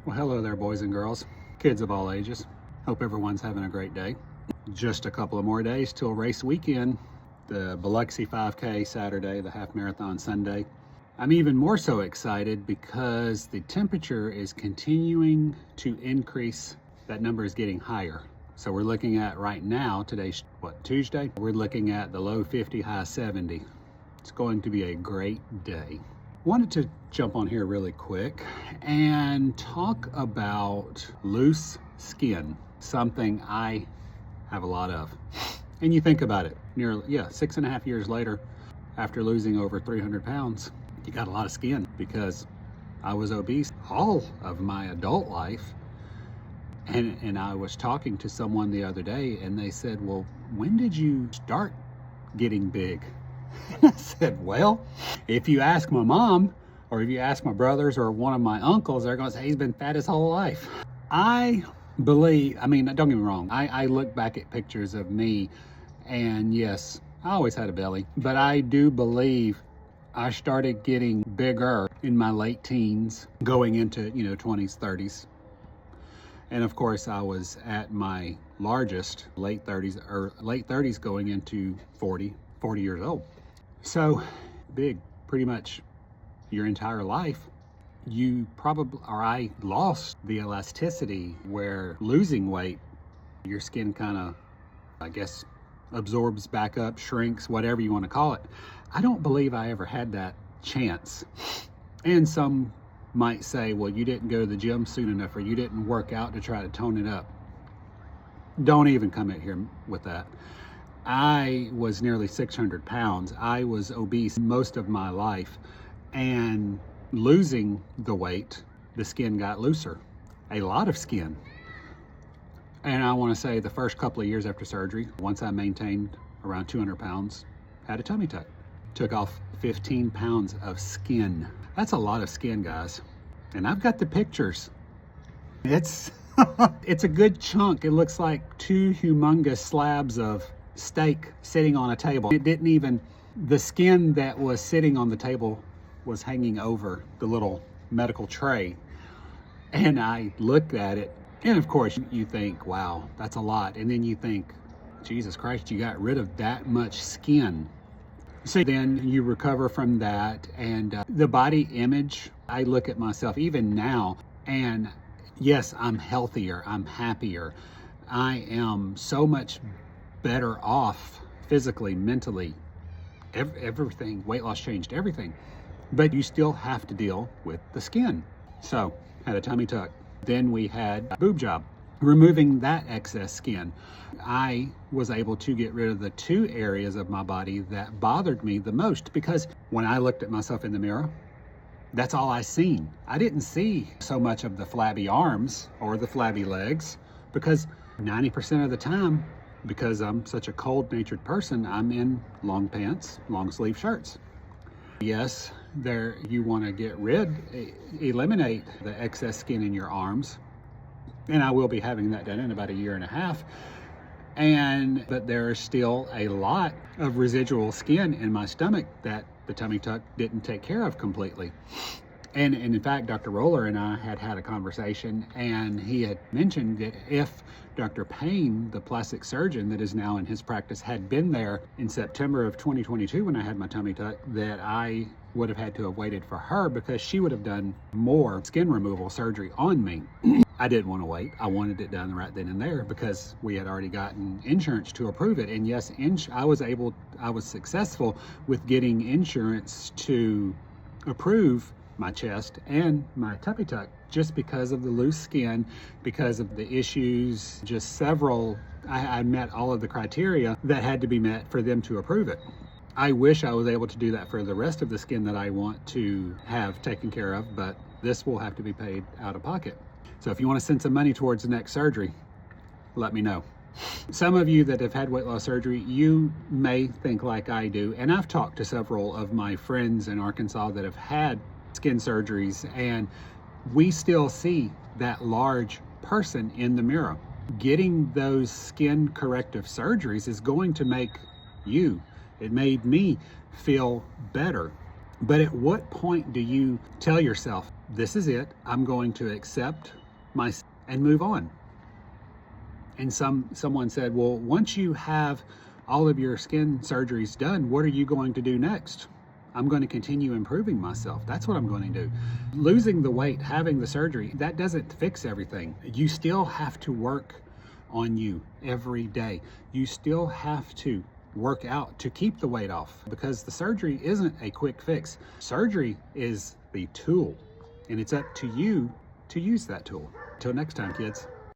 Well, hello there, boys and girls, kids of all ages. Hope everyone's having a great day. Just a couple of more days till race weekend, the Biloxi 5K Saturday, the half marathon Sunday. I'm even more so excited because the temperature is continuing to increase. That number is getting higher. So we're looking at right now, today's Tuesday? We're looking at the low 50, high 70. It's going to be a great day. Wanted to jump on here really quick and talk about loose skin, something I have a lot of. And you think about it, nearly 6.5 years later, after losing over 300 pounds, you got a lot of skin because I was obese all of my adult life. And I was talking to someone the other day and they said, well, when did you start getting big? And I said, well, if you ask my mom or if you ask my brothers or one of my uncles, they're going to say he's been fat his whole life. I believe, don't get me wrong, I look back at pictures of me and yes, I always had a belly, but I do believe I started getting bigger in my late teens, going into, 20s, 30s. And of course, I was at my largest late 30s going into 40 years old. So big, pretty much your entire life. I lost the elasticity where losing weight, your skin kind of, I guess, absorbs back up, shrinks, whatever you want to call it. I don't believe I ever had that chance. And some might say, well, you didn't go to the gym soon enough or you didn't work out to try to tone it up. Don't even come in here with that. I was nearly 600 pounds. I was obese most of my life, and losing the weight, the skin got looser, a lot of skin. And I want to say the first couple of years after surgery, once I maintained around 200 pounds, had a tummy tuck. Took off 15 pounds of skin. That's a lot of skin, guys. And I've got the pictures. It's a good chunk. It looks like two humongous slabs of steak sitting on a table. The skin that was sitting on the table was hanging over the little medical tray. And I looked at it, and of course you think, wow, that's a lot. And then you think, Jesus Christ, you got rid of that much skin. So then you recover from that, and the body image, I look at myself even now, and yes, I'm healthier, I'm happier. I am so much better off physically, mentally, everything. Weight loss changed everything. But you still have to deal with the skin. So, had a tummy tuck. Then we had a boob job. Removing that excess skin, I was able to get rid of the two areas of my body that bothered me the most, because when I looked at myself in the mirror, that's all I seen. I didn't see so much of the flabby arms or the flabby legs, because 90% of the time, because I'm such a cold-natured person, I'm in long pants, long sleeve shirts. Yes, you want to eliminate the excess skin in your arms. And I will be having that done in about 1.5 years. But there is still a lot of residual skin in my stomach that the tummy tuck didn't take care of completely. And in fact, Dr. Roller and I had a conversation, and he had mentioned that if Dr. Payne, the plastic surgeon that is now in his practice, had been there in September of 2022 when I had my tummy tuck, that I would have had to have waited for her, because she would have done more skin removal surgery on me. I didn't want to wait. I wanted it done right then and there because we had already gotten insurance to approve it. And yes, I was successful with getting insurance to approve my chest and my tummy tuck, just because of the loose skin, because of the issues, just several. I met all of the criteria that had to be met for them to approve it. I wish I was able to do that for the rest of the skin that I want to have taken care of, but this will have to be paid out of pocket. So if you want to send some money towards the next surgery, let me know. Some of you that have had weight loss surgery, you may think like I do, and I've talked to several of my friends in Arkansas that have had skin surgeries, and we still see that large person in the mirror. Getting those skin corrective surgeries is going to make it made me feel better. But at what point do you tell yourself, this is it, I'm going to accept my and move on? And someone said, well, once you have all of your skin surgeries done, what are you going to do next? I'm going to continue improving myself. That's what I'm going to do. Losing the weight, having the surgery, that doesn't fix everything. You still have to work on you every day. You still have to work out to keep the weight off, because the surgery isn't a quick fix. Surgery is the tool, and it's up to you to use that tool. Till next time, kids.